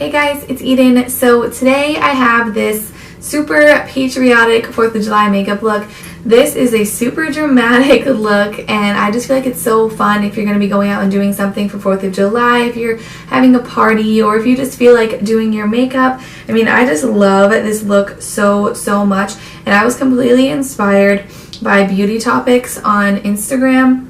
Hey guys, it's Eden. So today I have this super patriotic 4th of July makeup look. This is a super dramatic look and I just feel like it's so fun if you're going to be going out and doing something for 4th of July, if you're having a party, or if you just feel like doing your makeup. I mean, I just love this look so much, and I was completely inspired by Beauty Topics on Instagram.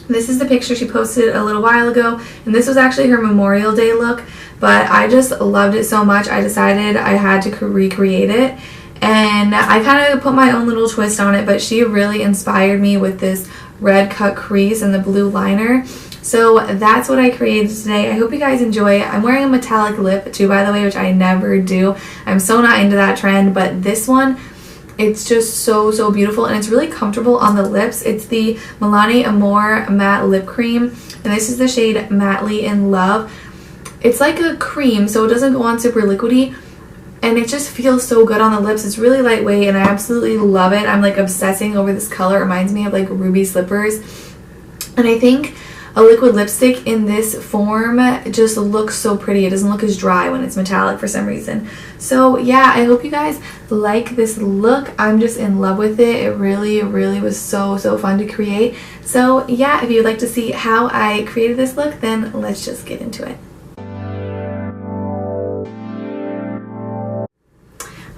This is the picture she posted a little while ago, and this was actually her Memorial Day look, but I just loved it so much I decided I had to recreate it, and I kind of put my own little twist on it, but she really inspired me with this red cut crease and the blue liner. So that's what I created today. I hope you guys enjoy it. I'm wearing a metallic lip too, by the way, which I never do. I'm so not into that trend, but this one, it's just so beautiful, and it's really comfortable on the lips. It's the Milani Amore Matte Lip Cream, and this is the shade Mattely in Love. It's like a cream, so it doesn't go on super liquidy, and it just feels so good on the lips. It's really lightweight, and I absolutely love it. I'm like obsessing over this color. It reminds me of like ruby slippers, and I think a liquid lipstick in this form just looks so pretty. It doesn't look as dry when it's metallic for some reason. So yeah, I hope you guys like this look. I'm just in love with it. It really was so fun to create. So yeah, if you'd like to see how I created this look, then let's just get into it.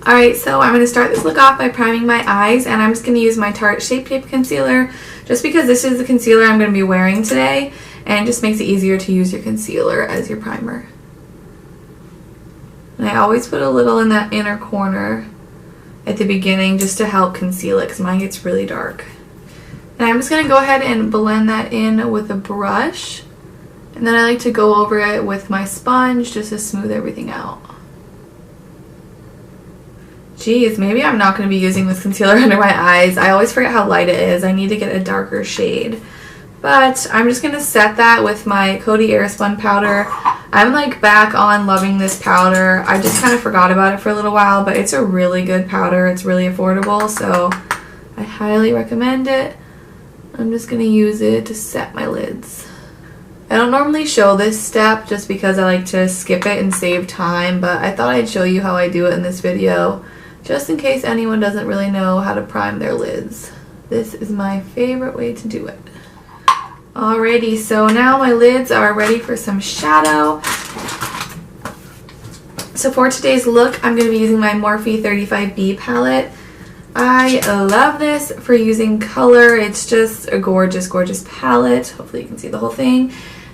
Alright, so I'm going to start this look off by priming my eyes, and I'm just going to use my Tarte Shape Tape Concealer just because this is the concealer I'm going to be wearing today, and it just makes it easier to use your concealer as your primer. And I always put a little in that inner corner at the beginning just to help conceal it because mine gets really dark. And I'm just going to go ahead and blend that in with a brush, and then I like to go over it with my sponge just to smooth everything out. Geez, maybe I'm not going to be using this concealer under my eyes. I always forget how light it is. I need to get a darker shade. But I'm just going to set that with my Coty Airspun powder. I'm like back on loving this powder. I just kind of forgot about it for a little while, but it's a really good powder. It's really affordable, so I highly recommend it. I'm just going to use it to set my lids. I don't normally show this step just because I like to skip it and save time, but I thought I'd show you how I do it in this video, just in case anyone doesn't really know how to prime their lids. This is my favorite way to do it. Alrighty, so now my lids are ready for some shadow. So for today's look, I'm going to be using my Morphe 35B palette. I love this for using color. It's just a gorgeous palette. Hopefully you can see the whole thing.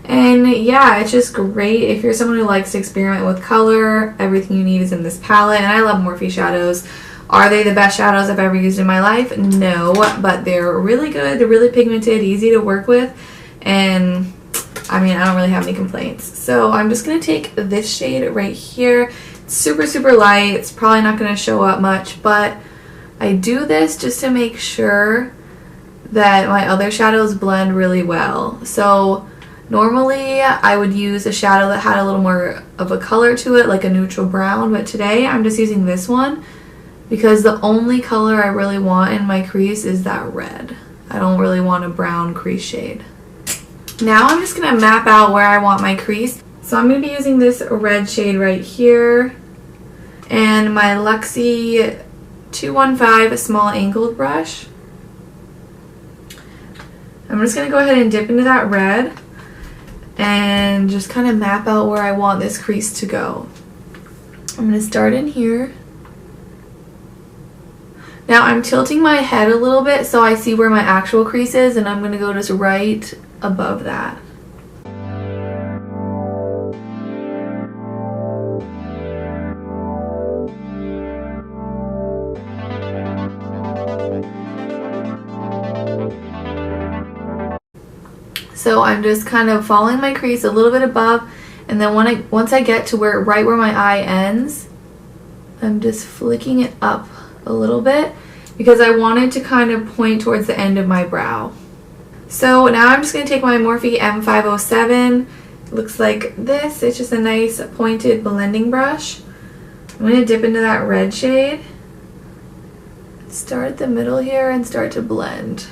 And yeah, it's just great if you're someone who likes to experiment with color. Everything you need is in this palette, and I love Morphe shadows. Are they the best shadows I've ever used in my life? No, but they're really good. They're really pigmented, easy to work with, and I mean, I don't really have any complaints. So I'm just going to take this shade right here. It's super light. It's probably not going to show up much, but I do this just to make sure that my other shadows blend really well. So normally I would use a shadow that had a little more of a color to it, like a neutral brown, but today I'm just using this one because the only color I really want in my crease is that red. I don't really want a brown crease shade. Now I'm just going to map out where I want my crease. So I'm going to be using this red shade right here and my Luxie 215 small angled brush. I'm just going to go ahead and dip into that red and just kind of map out where I want this crease to go. I'm going to start in here. Now I'm tilting my head a little bit so I see where my actual crease is, and I'm going to go just right above that. So I'm just kind of following my crease a little bit above, and then once I get to right where my eye ends, I'm just flicking it up a little bit because I want it to kind of point towards the end of my brow. So now I'm just going to take my Morphe M507. It looks like this. It's just a nice pointed blending brush. I'm going to dip into that red shade, start at the middle here, and start to blend.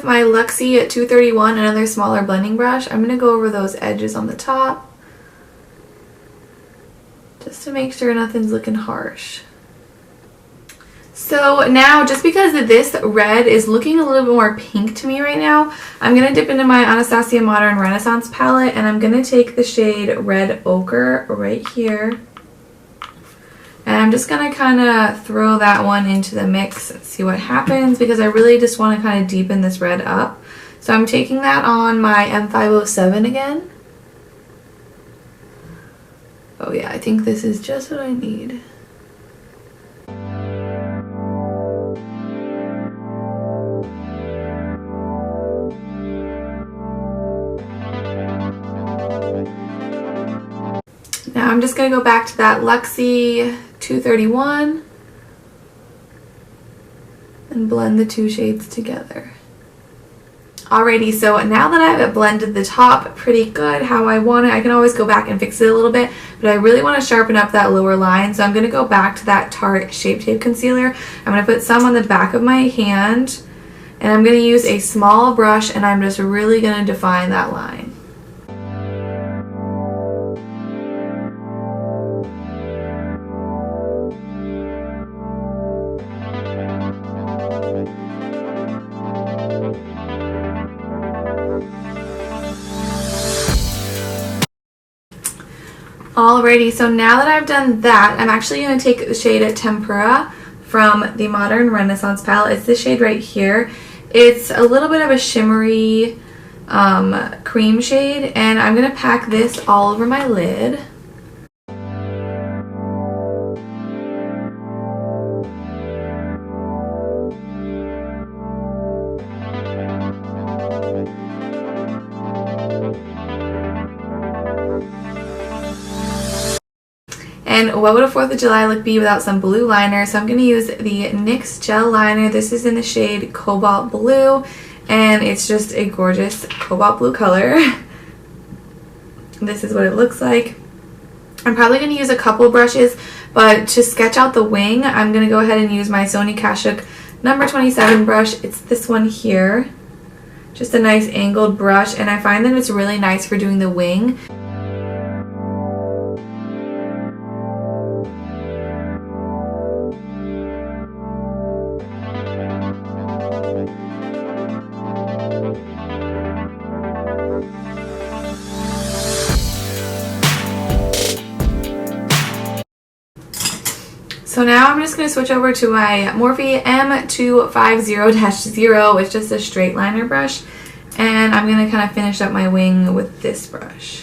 my Luxie 231, another smaller blending brush, I'm going to go over those edges on the top just to make sure nothing's looking harsh. So now, just because this red is looking a little bit more pink to me right now, I'm going to dip into my Anastasia Modern Renaissance palette, and I'm going to take the shade Red Ochre right here. And I'm just going to kind of throw that one into the mix and see what happens, because I really just want to kind of deepen this red up. So I'm taking that on my M507 again. Oh yeah, I think this is just what I need. Now I'm just going to go back to that Luxie 231 and blend the two shades together. Alrighty, so now that I've blended the top pretty good how I want it, I can always go back and fix it a little bit, but I really want to sharpen up that lower line, so I'm going to go back to that Tarte Shape Tape Concealer. I'm going to put some on the back of my hand, and I'm going to use a small brush, and I'm just really going to define that line. Alrighty, so now that I've done that, I'm actually going to take the shade Tempera from the Modern Renaissance palette. It's this shade right here. It's a little bit of a shimmery cream shade, and I'm going to pack this all over my lid. And what would a 4th of July look be without some blue liner? So I'm going to use the NYX Gel Liner. This is in the shade Cobalt Blue, and it's just a gorgeous cobalt blue color. This is what it looks like. I'm probably going to use a couple brushes, but to sketch out the wing, I'm going to go ahead and use my Sonia Kashuk number 27 brush. It's this one here. Just a nice angled brush, and I find that it's really nice for doing the wing. So now I'm just going to switch over to my Morphe M250-0. It's just a straight liner brush, and I'm going to kind of finish up my wing with this brush.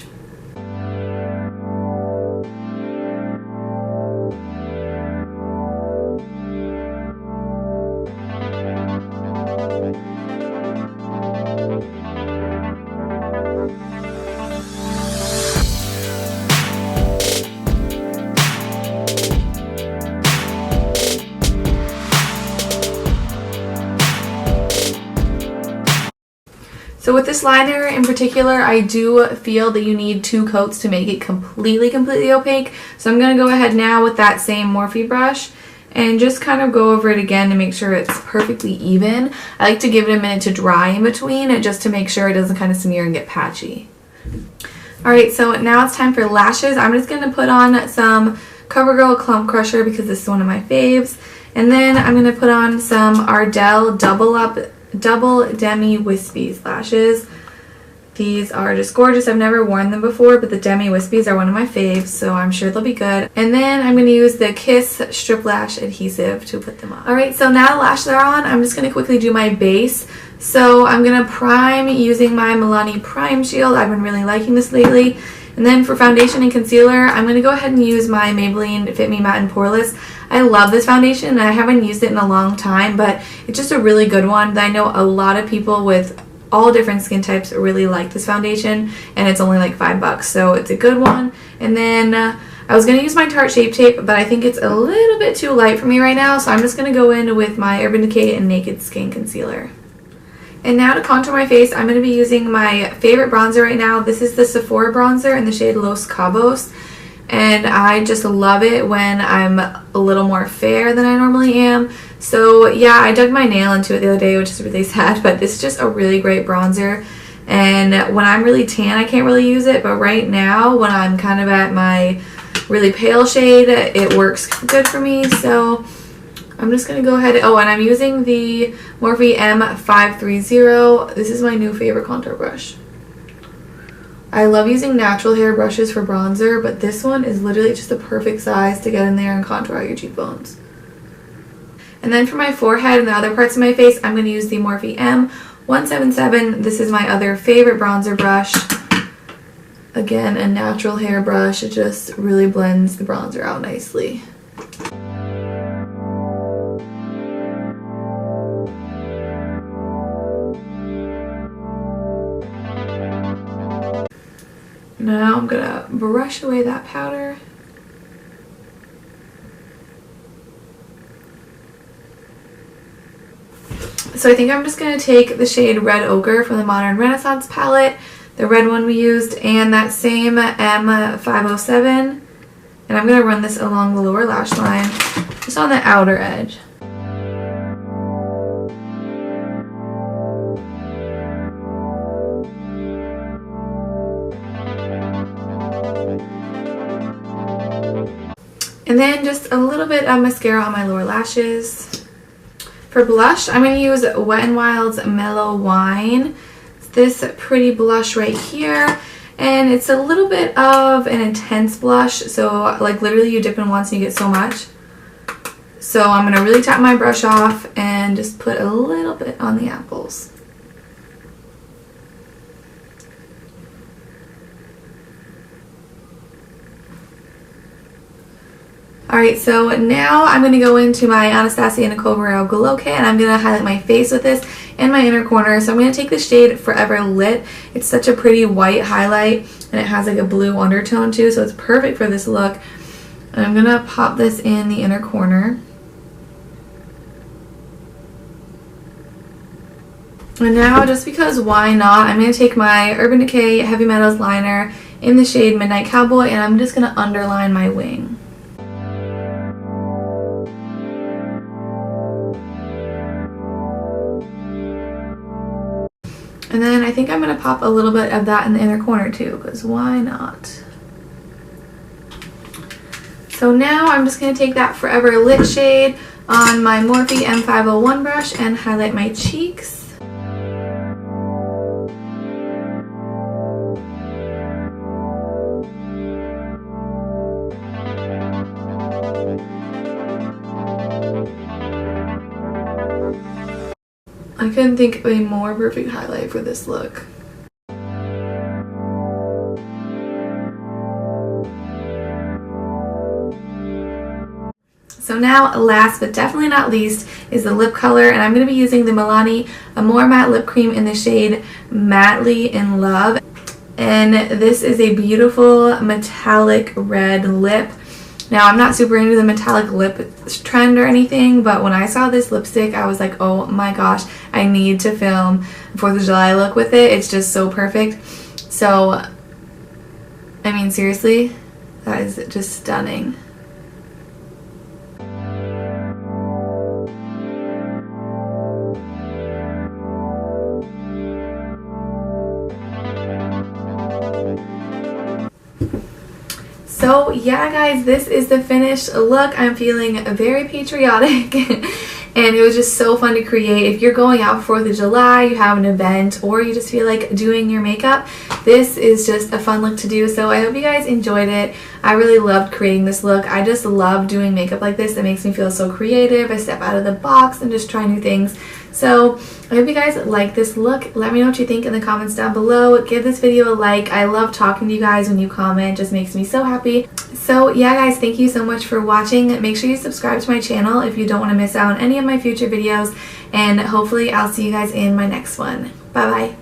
So with this liner in particular, I do feel that you need 2 coats to make it completely opaque. So I'm going to go ahead now with that same Morphe brush and just kind of go over it again to make sure it's perfectly even. I like to give it a minute to dry in between just to make sure it doesn't kind of smear and get patchy. Alright, so now it's time for lashes. I'm just going to put on some CoverGirl Clump Crusher because this is one of my faves. And then I'm going to put on some Ardell Double Demi Wispies lashes. These are just gorgeous. I've never worn them before, but the Demi Wispies are one of my faves, so I'm sure they'll be good. And then I'm going to use the Kiss Strip Lash Adhesive to put them on. Alright, so now the lashes are on, I'm just going to quickly do my base. So I'm going to prime using my Milani Prime Shield. I've been really liking this lately. And then for foundation and concealer, I'm going to go ahead and use my Maybelline Fit Me Matte and Poreless. I love this foundation, and I haven't used it in a long time, but it's just a really good one. I know a lot of people with all different skin types really like this foundation, and it's only like $5, so it's a good one. And then I was going to use my Tarte Shape Tape, but I think it's a little bit too light for me right now, so I'm just going to go in with my Urban Decay Naked Skin Concealer. And now to contour my face, I'm going to be using my favorite bronzer right now. This is the Sephora bronzer in the shade Los Cabos. and I just love it when I'm a little more fair than I normally am. So yeah, I dug my nail into it the other day, which is really sad, but this is just a really great bronzer. And when I'm really tan, I can't really use it, but right now when I'm kind of at my really pale shade, it works good for me. So I'm just going to go ahead. Oh, and I'm using the Morphe M530. This is my new favorite contour brush. I love using natural hair brushes for bronzer, but this one is literally just the perfect size to get in there and contour out your cheekbones. And then for my forehead and the other parts of my face, I'm going to use the Morphe M177. This is my other favorite bronzer brush. Again, a natural hair brush. It just really blends the bronzer out nicely. Now I'm gonna brush away that powder. So I think I'm just gonna take the shade Red Ochre from the Modern Renaissance palette, the red one we used, and that same M507, and I'm gonna run this along the lower lash line, just on the outer edge. And then just a little bit of mascara on my lower lashes. For blush, I'm going to use Wet n Wild's Mellow Wine. It's this pretty blush right here. And it's a little bit of an intense blush. So like literally you dip in once and you get so much. So I'm going to really tap my brush off and just put a little bit on the apples. Alright, so now I'm going to go into my Anastasia Nicole Barrero Glow Kit, and I'm going to highlight my face with this and my inner corner. So I'm going to take the shade Forever Lit. It's such a pretty white highlight, and it has like a blue undertone too, so it's perfect for this look. And I'm going to pop this in the inner corner. And now, just because why not, I'm going to take my Urban Decay Heavy Metals liner in the shade Midnight Cowboy, and I'm just going to underline my wing. And then I think I'm going to pop a little bit of that in the inner corner too, because why not? So now I'm just going to take that Forever Lit shade on my Morphe M501 brush and highlight my cheeks. I couldn't think of a more perfect highlight for this look. So now, last but definitely not least, is the lip color, and I'm going to be using the Milani Amore Matte Lip Cream in the shade Madly in Love. And this is a beautiful metallic red lip. Now, I'm not super into the metallic lip trend or anything, but when I saw this lipstick, I was like, oh my gosh, I need to film 4th of July look with it. It's just so perfect. So, I mean, seriously, that is just stunning. So yeah guys, this is the finished look. I'm feeling very patriotic and it was just so fun to create. If you're going out for 4th of July, you have an event, or you just feel like doing your makeup, this is just a fun look to do. So I hope you guys enjoyed it. I really loved creating this look. I just love doing makeup like this. It makes me feel so creative. I step out of the box and just try new things. So I hope you guys like this look. Let me know what you think in the comments down below. Give this video a like. I love talking to you guys when you comment. It just makes me so happy. So yeah guys, thank you so much for watching. Make sure you subscribe to my channel if you don't want to miss out on any of my future videos. And hopefully I'll see you guys in my next one. Bye bye.